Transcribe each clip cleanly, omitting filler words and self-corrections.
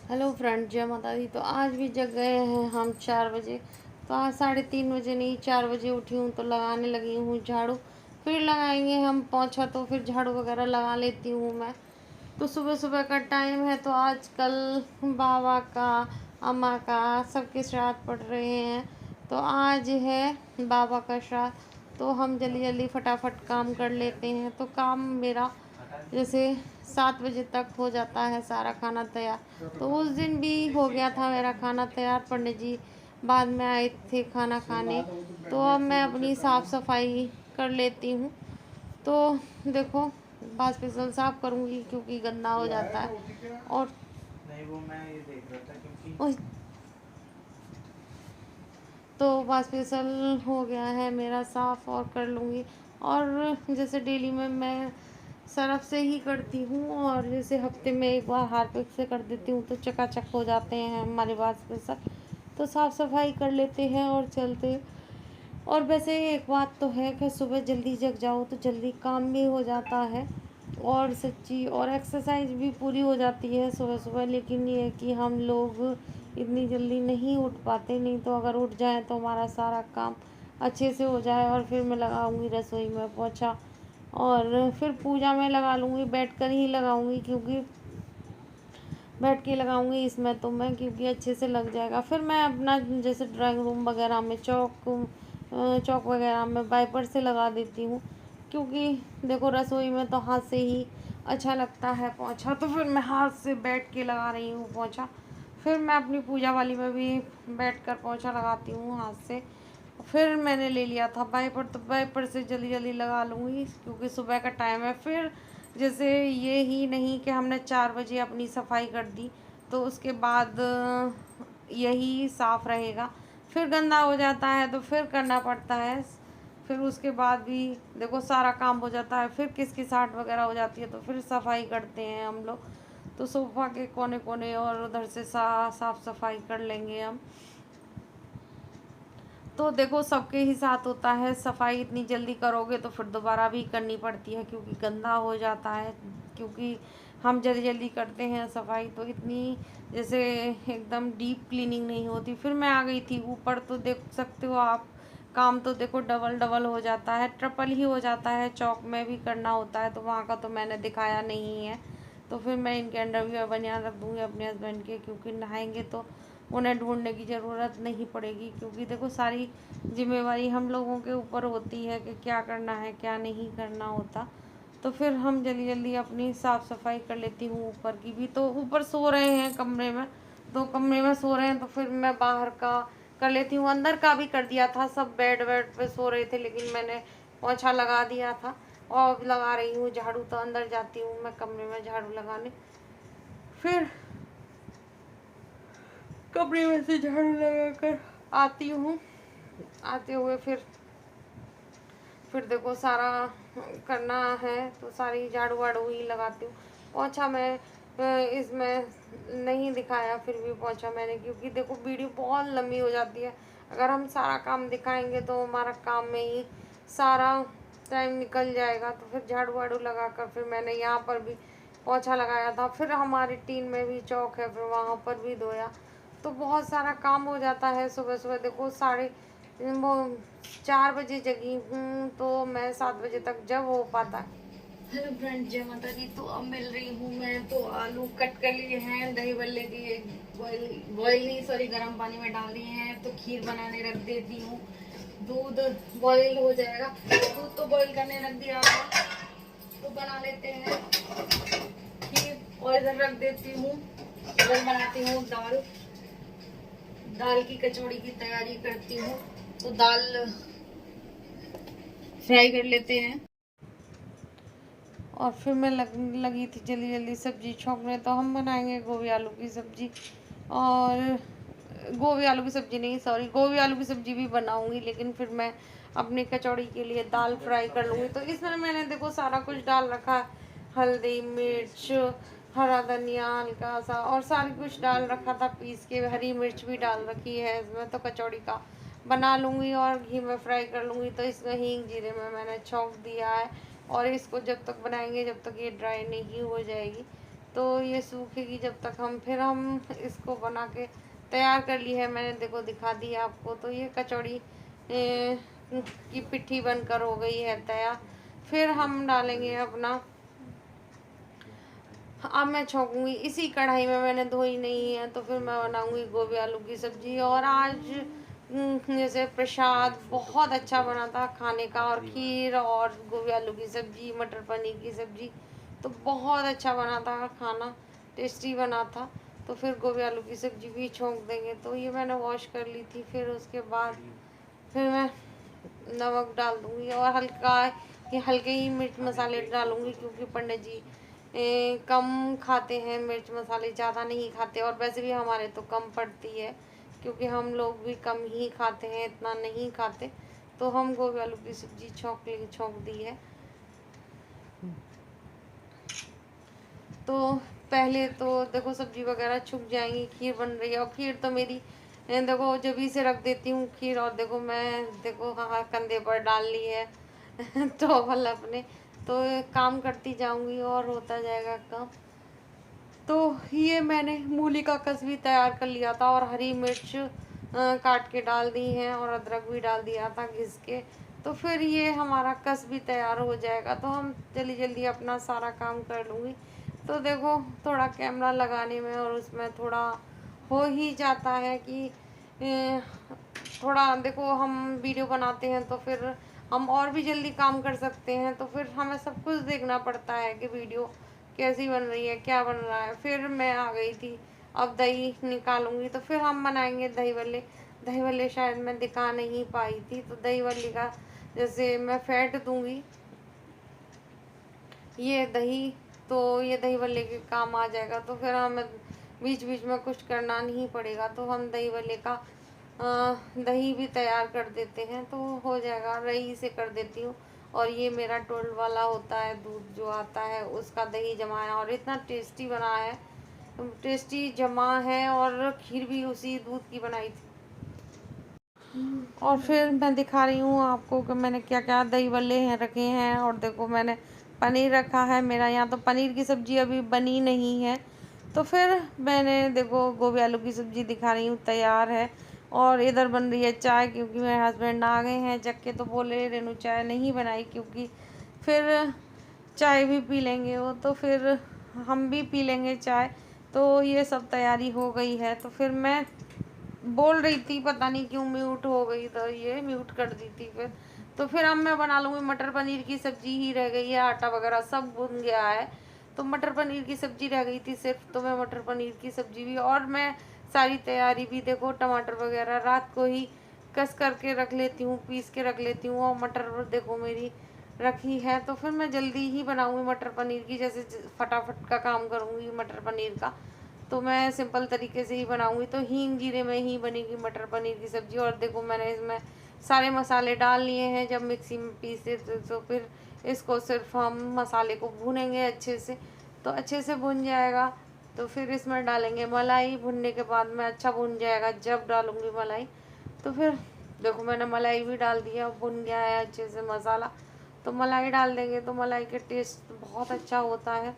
Hello friend, जय माता दी। तो आज भी जग गए हैं हम 4 बजे। तो आज 3:30 बजे नहीं, 4 बजे उठी हूँ तो लगाने लगी हूँ झाड़ू। फिर लगाएंगे हम पोंछा, तो फिर झाड़ू वगैरह लगा लेती हूँ मैं। तो सुबह सुबह का टाइम है, तो आजकल बाबा का, अम्मा का, सबके श्राद्ध पड़ रहे हैं। तो आज है बाबा का श्राद्ध, तो हम जल्दी जल्दी फटाफट काम कर लेते हैं। तो काम मेरा जैसे 7 बजे तक हो जाता है सारा खाना तैयार। तो उस दिन भी हो गया था मेरा खाना तैयार, पंडित जी बाद में आए थे खाना खाने। तो अब मैं अपनी साफ़ सफाई कर लेती हूँ। तो देखो, बास्पेशल साफ करूँगी क्योंकि गंदा हो जाता है। और नहीं, वो मैं ये देख रहा था क्योंकि तो बास्पेशल हो गया है मेरा साफ़, और कर लूँगी। और जैसे डेली में मैं सरफ से ही करती हूँ, और जैसे हफ्ते में एक बार हार्पिक से कर देती हूँ, तो चकाचक हो जाते हैं हमारे बास्पेशल। तो साफ़ सफाई कर लेते हैं और चलते। और वैसे एक बात तो है कि सुबह जल्दी जग जाओ तो जल्दी काम भी हो जाता है, और सच्ची और एक्सरसाइज भी पूरी हो जाती है सुबह सुबह। लेकिन ये है कि हम लोग इतनी जल्दी नहीं उठ पाते, नहीं तो अगर उठ जाए तो हमारा सारा काम अच्छे से हो जाए। और फिर मैं लगाऊंगी रसोई में पोछा, और फिर पूजा में लगा लूँगी, बैठ कर ही लगाऊंगी, क्योंकि बैठ के लगाऊंगी इसमें तो मैं, क्योंकि अच्छे से लग जाएगा। फिर मैं अपना जैसे ड्राइंग रूम वगैरह में चौक वगैरह में वाइपर से लगा देती हूँ, क्योंकि देखो रसोई में तो हाथ से ही अच्छा लगता है पोंछा। तो फिर मैं हाथ से बैठ के लगा रही हूँ पोंछा। फिर मैं अपनी पूजा वाली में भी बैठ कर पोंछा लगाती हूँ हाथ से। फिर मैंने ले लिया था वाइपर, तो वाइपर से जल्दी जल्दी लगा लूँगी क्योंकि सुबह का टाइम है। फिर जैसे ये ही नहीं कि हमने 4 बजे अपनी सफाई कर दी तो उसके बाद यही साफ रहेगा, फिर गंदा हो जाता है तो फिर करना पड़ता है। फिर उसके बाद भी देखो सारा काम हो जाता है, फिर किसकी साट वगैरह हो जाती है, तो फिर सफाई करते हैं हम लोग। तो सोफा के कोने कोने और उधर से साफ सफाई कर लेंगे हम। तो देखो सबके ही साथ होता है, सफाई इतनी जल्दी करोगे तो फिर दोबारा भी करनी पड़ती है क्योंकि गंदा हो जाता है। क्योंकि हम जल्दी जल्दी करते हैं सफाई, तो इतनी जैसे एकदम डीप क्लीनिंग नहीं होती। फिर मैं आ गई थी ऊपर, तो देख सकते हो आप, काम तो देखो डबल डबल हो जाता है, ट्रिपल ही हो जाता है। चौक में भी करना होता है, तो वहाँ का तो मैंने दिखाया नहीं है। तो फिर मैं इनके अंडरवियर बनियान रख दूँगी अपने हस्बैंड के, क्योंकि नहाएंगे तो उन्हें ढूंढने की ज़रूरत नहीं पड़ेगी। क्योंकि देखो सारी जिम्मेवारी हम लोगों के ऊपर होती है कि क्या करना है क्या नहीं करना होता। तो फिर हम जल्दी जल्दी अपनी साफ़ सफाई कर लेती हूँ। ऊपर की भी, तो ऊपर सो रहे हैं कमरे में, तो कमरे में सो रहे हैं, तो फिर मैं बाहर का कर लेती हूँ। अंदर का भी कर दिया था, सब बेड वेड पे सो रहे थे, लेकिन मैंने पोछा लगा दिया था और लगा रही हूँ झाड़ू। तो अंदर जाती हूँ मैं कमरे में झाड़ू लगाने, फिर कमरे में से झाड़ू लगा कर आती हूँ। आते हुए फिर देखो सारा करना है, तो सारी झाड़ू वाड़ू ही लगाती हूँ। पोंछा मैं इसमें नहीं दिखाया, फिर भी पोंछा मैंने, क्योंकि देखो वीडियो बहुत लंबी हो जाती है। अगर हम सारा काम दिखाएंगे तो हमारा काम में ही सारा टाइम निकल जाएगा। तो फिर झाड़ू वाड़ू लगा कर फिर मैंने यहाँ पर भी पोंछा लगाया था। फिर हमारी टीन में भी चौक है, फिर वहाँ पर भी धोया। तो बहुत सारा काम हो जाता है सुबह सुबह। देखो वो 4 बजे जगी हूँ, तो मैं 7 बजे तक जब हो पाता है। हेलो फ्रेंड, जय माता दी। तो अब मिल रही हूँ मैं, तो आलू कट कर लिए हैं, दही बल्ले दिए, बॉयल नहीं सॉरी गर्म पानी में डाल दिए हैं। तो खीर बनाने रख देती हूँ, दूध बॉयल हो जाएगा। दूध तो बॉयल करने रख दिया था, तो बना लेते हैं खीर। और इधर रख देती हूँ, इधर बनाती हूँ दाल की कचौड़ी की तैयारी करती हूँ। तो दाल फ्राई कर लेते हैं। और फिर मैं लगी थी जल्दी जल्दी सब्जी छौंकने। तो हम बनाएंगे गोभी आलू की सब्जी, और गोभी आलू की सब्जी नहीं सॉरी, गोभी आलू की सब्जी भी बनाऊंगी, लेकिन फिर मैं अपनी कचौड़ी के लिए दाल फ्राई कर लूँगी। तो इसमें मैंने देखो सारा कुछ डाल रखा है, हल्दी मिर्च हरा धनिया हल्का सा, और सारी कुछ डाल रखा था पीस के, हरी मिर्च भी डाल रखी है इसमें। तो कचौड़ी का बना लूँगी और घी में फ्राई कर लूँगी। तो इसमें हींग जीरे में मैंने छौंक दिया है, और इसको जब तक बनाएंगे जब तक ये ड्राई नहीं हो जाएगी। तो ये सूखेगी जब तक फिर हम इसको बना के तैयार कर ली है मैंने, देखो दिखा दी आपको। तो ये कचौड़ी की पिट्ठी बनकर हो गई है तैयार। फिर हम डालेंगे अपना, अब मैं छौंकूंगी इसी कढ़ाई में, मैंने धोई नहीं है, तो फिर मैं बनाऊंगी गोभी आलू की सब्जी। और आज जैसे प्रसाद बहुत अच्छा बना था खाने का, और खीर और गोभी आलू की सब्जी, मटर पनीर की सब्जी, तो बहुत अच्छा बना था खाना, टेस्टी बना था। तो फिर गोभी आलू की सब्जी भी छौंक देंगे। तो ये मैंने वॉश कर ली थी। फिर उसके बाद फिर मैं नमक डाल दूंगी, और हल्के ही मिर्च मसाले डालूंगी, क्योंकि पंडित जी कम खाते हैं मिर्च मसाले, ज़्यादा नहीं खाते। और वैसे भी हमारे तो कम पड़ती है, क्योंकि हम लोग भी कम ही खाते हैं, इतना नहीं खाते। तो हम गोभी आलू की सब्जी छौंक दी है। तो पहले तो देखो सब्जी वगैरह छुप जाएंगी, खीर बन रही है। और खीर तो मेरी देखो जब ही से रख देती हूँ खीर, और देखो मैं देखो हाँ कंधे पर डाल ली है टॉवल अपने। तो काम करती जाऊंगी और होता जाएगा काम। तो ये मैंने मूली का कस भी तैयार कर लिया था, और हरी मिर्च काट के डाल दी है, और अदरक भी डाल दिया था घिस के। तो फिर ये हमारा कस भी तैयार हो जाएगा। तो हम जल्दी जल्दी अपना सारा काम कर लूँगी। तो देखो थोड़ा कैमरा लगाने में और उसमें थोड़ा हो ही जाता है कि थोड़ा देखो हम वीडियो बनाते हैं तो फिर हम और भी जल्दी काम कर सकते हैं। तो फिर हमें सब कुछ देखना पड़ता है कि वीडियो कैसी बन रही है, क्या बन रहा है। फिर मैं आ गई थी, अब दही निकालूंगी। तो फिर हम बनाएंगे दही भल्ले। दही भल्ले शायद मैं दिखा नहीं पाई थी, तो दही भल्ले का जैसे मैं फेंट दूंगी ये दही, तो ये दही भल्ले के काम आ जाएगा। तो फिर हमें बीच बीच में कुछ करना नहीं पड़ेगा। तो हम दही भल्ले का दही भी तैयार कर देते हैं, तो हो जाएगा। रही से कर देती हूँ। और ये मेरा टोल वाला होता है, दूध जो आता है उसका दही जमा है, और इतना टेस्टी बना है, टेस्टी जमा है। और खीर भी उसी दूध की बनाई थी। और फिर मैं दिखा रही हूँ आपको कि मैंने क्या क्या दही भल्ले हैं रखे हैं। और देखो मैंने पनीर रखा है मेरा यहाँ, तो पनीर की सब्ज़ी अभी बनी नहीं है। तो फिर मैंने देखो गोभी आलू की सब्ज़ी दिखा रही हूँ तैयार है। और इधर बन रही है चाय, क्योंकि मेरे हस्बैंड आ गए हैं जग के, तो बोले रेनू चाय नहीं बनाई, क्योंकि फिर चाय भी पी लेंगे वो, तो फिर हम भी पी लेंगे चाय। तो ये सब तैयारी हो गई है। तो फिर मैं बोल रही थी, पता नहीं क्यों म्यूट हो गई, तो ये म्यूट कर दी थी फिर। तो फिर अब मैं बना लूँगी मटर पनीर की सब्जी ही रह गई है, आटा वगैरह सब भुन गया है। तो मटर पनीर की सब्जी रह गई थी सिर्फ, तो मैं मटर पनीर की सब्जी भी, और मैं सारी तैयारी भी देखो टमाटर वगैरह रात को ही कस करके रख लेती हूँ, पीस के रख लेती हूँ। और मटर देखो मेरी रखी है। तो फिर मैं जल्दी ही बनाऊँगी मटर पनीर की, जैसे फटाफट का काम करूँगी मटर पनीर का। तो मैं सिंपल तरीके से ही बनाऊंगी। तो हींग जीरे में ही बनेगी मटर पनीर की सब्ज़ी। और देखो मैंने इसमें सारे मसाले डाल लिए हैं जब मिक्सी में पीसे, तो फिर इसको सिर्फ हम मसाले को भूनेंगे अच्छे से, तो अच्छे से भुन जाएगा। तो फिर इसमें डालेंगे मलाई, भुनने के बाद में अच्छा भुन जाएगा जब डालूंगी मलाई। तो फिर देखो मैंने मलाई भी डाल दिया, भुन गया है अच्छे से मसाला। तो मलाई डाल देंगे तो मलाई के टेस्ट बहुत अच्छा होता है।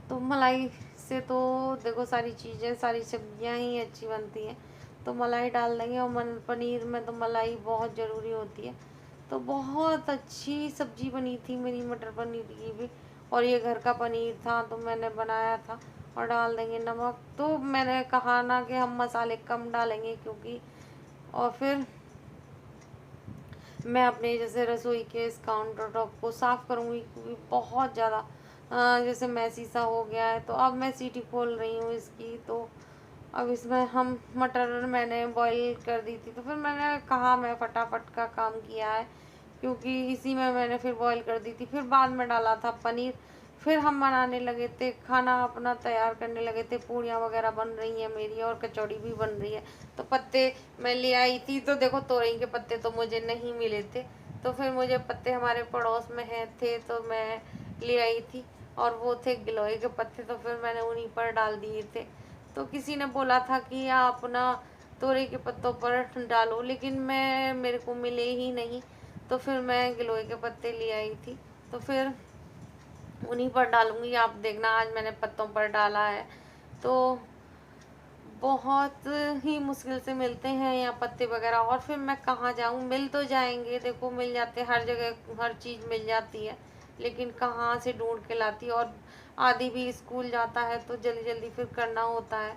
तो मलाई से तो देखो सारी चीज़ें, सारी सब्जियां ही अच्छी बनती हैं। तो मलाई डाल देंगे। और पनीर में तो मलाई बहुत ज़रूरी होती है। तो बहुत अच्छी सब्जी बनी थी मेरी मटर पनीर की भी। और ये घर का पनीर था तो मैंने बनाया था। और डाल देंगे नमक। तो मैंने कहा ना कि हम मसाले कम डालेंगे, क्योंकि और फिर मैं अपने जैसे रसोई के इस काउंटर टॉप को साफ़ करूँगी, क्योंकि बहुत ज़्यादा जैसे मैसी सा हो गया है। तो अब मैं सीटी खोल रही हूँ इसकी। तो अब इसमें हम मटर मैंने बॉईल कर दी थी, तो फिर मैंने कहा मैं फटाफट का काम किया है, क्योंकि इसी में मैंने फिर बॉईल कर दी थी। फिर बाद में डाला था पनीर। फिर हम बनाने लगे थे, खाना अपना तैयार करने लगे थे। पूड़ियाँ वगैरह बन रही हैं मेरी, और कचौड़ी भी बन रही है। तो पत्ते मैं ले आई थी, तो देखो तोरई के पत्ते तो मुझे नहीं मिले थे। तो फिर मुझे पत्ते हमारे पड़ोस में हैं थे, तो मैं ले आई थी। और वो थे गिलोय के पत्ते, तो फिर मैंने उन्हीं पर डाल दिए थे। तो किसी ने बोला था कि आप ना तोरई के पत्तों पर डालो, लेकिन मेरे को मिले ही नहीं। तो फिर मैं गिलोय के पत्ते ले आई थी। तो फिर उन्हीं पर डालूंगी। आप देखना आज मैंने पत्तों पर डाला है। तो बहुत ही मुश्किल से मिलते हैं यहाँ पत्ते वगैरह, और फिर मैं कहाँ जाऊँ, मिल तो जाएंगे, देखो मिल जाते, हर जगह हर चीज़ मिल जाती है, लेकिन कहाँ से ढूंढ के लाती। और आदि भी स्कूल जाता है तो जल्दी जल्दी फिर करना होता है,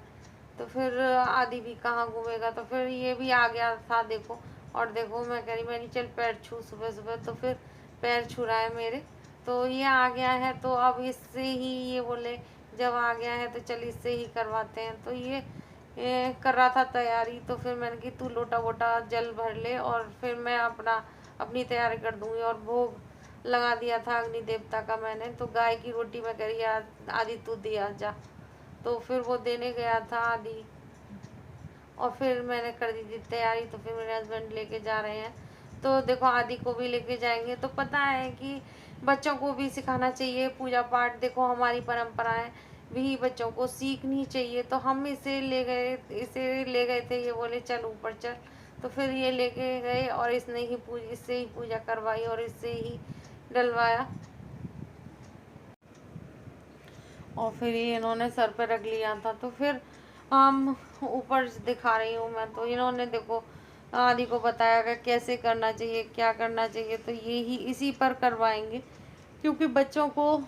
तो फिर आदि भी कहाँ घूमेगा। तो फिर ये भी आ गया था देखो, और देखो मैं कह रही मैंने चल पैर छू सुबह सुबह, तो फिर पैर छू रहा है मेरे, तो ये आ गया है। तो अब इससे ही ये बोले जब आ गया है तो चल इससे ही करवाते हैं। तो ये कर रहा था तैयारी, तो फिर मैंने कि तू लोटा वोटा जल भर ले और फिर मैं अपनी तैयारी कर दूंगी। और भोग लगा दिया था अग्नि देवता का मैंने, तो गाय की रोटी मैं करी आदि तू दिया जा, तो फिर वो देने गया था आदि, और फिर मैंने कर दी थी तैयारी। तो फिर मेरे हस्बैंड लेके जा रहे हैं, तो देखो आदि को भी लेके जाएंगे। तो पता है कि बच्चों को भी सिखाना चाहिए पूजा पाठ, देखो हमारी परंपराएं भी बच्चों को सीखनी चाहिए। तो हम इसे ले गए थे, ये बोले चल ऊपर चल, तो फिर ये लेके गए और इससे ही पूजा करवाई और इससे ही डलवाया। और फिर ये इन्होंने सर पे रख लिया था, तो फिर हम ऊपर दिखा रही हूँ मैं। तो इन्होंने देखो आदि को बताया कि कैसे करना चाहिए, क्या करना चाहिए, तो ये ही इसी पर करवाएंगे, क्योंकि बच्चों को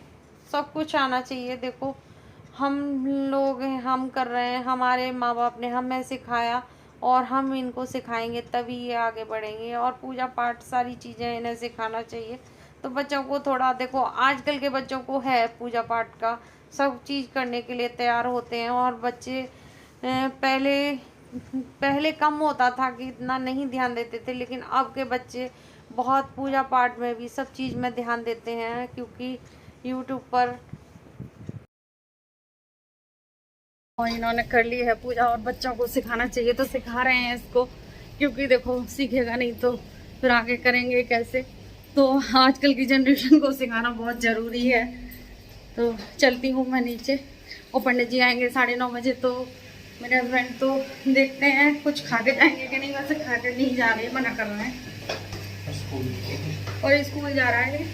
सब कुछ आना चाहिए। देखो हम लोग हैं, हम कर रहे हैं, हमारे माँ बाप ने हमें सिखाया और हम इनको सिखाएंगे तभी ये आगे बढ़ेंगे। और पूजा पाठ सारी चीज़ें इन्हें सिखाना चाहिए। तो बच्चों को थोड़ा देखो, आजकल के बच्चों को है पूजा पाठ का, सब चीज़ करने के लिए तैयार होते हैं। और बच्चे पहले पहले कम होता था कि इतना नहीं ध्यान देते थे, लेकिन अब के बच्चे बहुत पूजा पाठ में भी सब चीज़ में ध्यान देते हैं, क्योंकि यूट्यूब पर और इन्होंने कर ली है पूजा। और बच्चों को सिखाना चाहिए तो सिखा रहे हैं इसको, क्योंकि देखो सीखेगा नहीं तो फिर आगे करेंगे कैसे। तो आजकल की जनरेशन को सिखाना बहुत ज़रूरी है। तो चलती हूँ मैं नीचे, और पंडित जी आएंगे 9:30 बजे, तो मेरे हस्बैंड तो देखते हैं कुछ खा के जाएंगे कि नहीं। वैसे खा के नहीं जा रहे, मना कर रहे हैं, और स्कूल जा रहा है।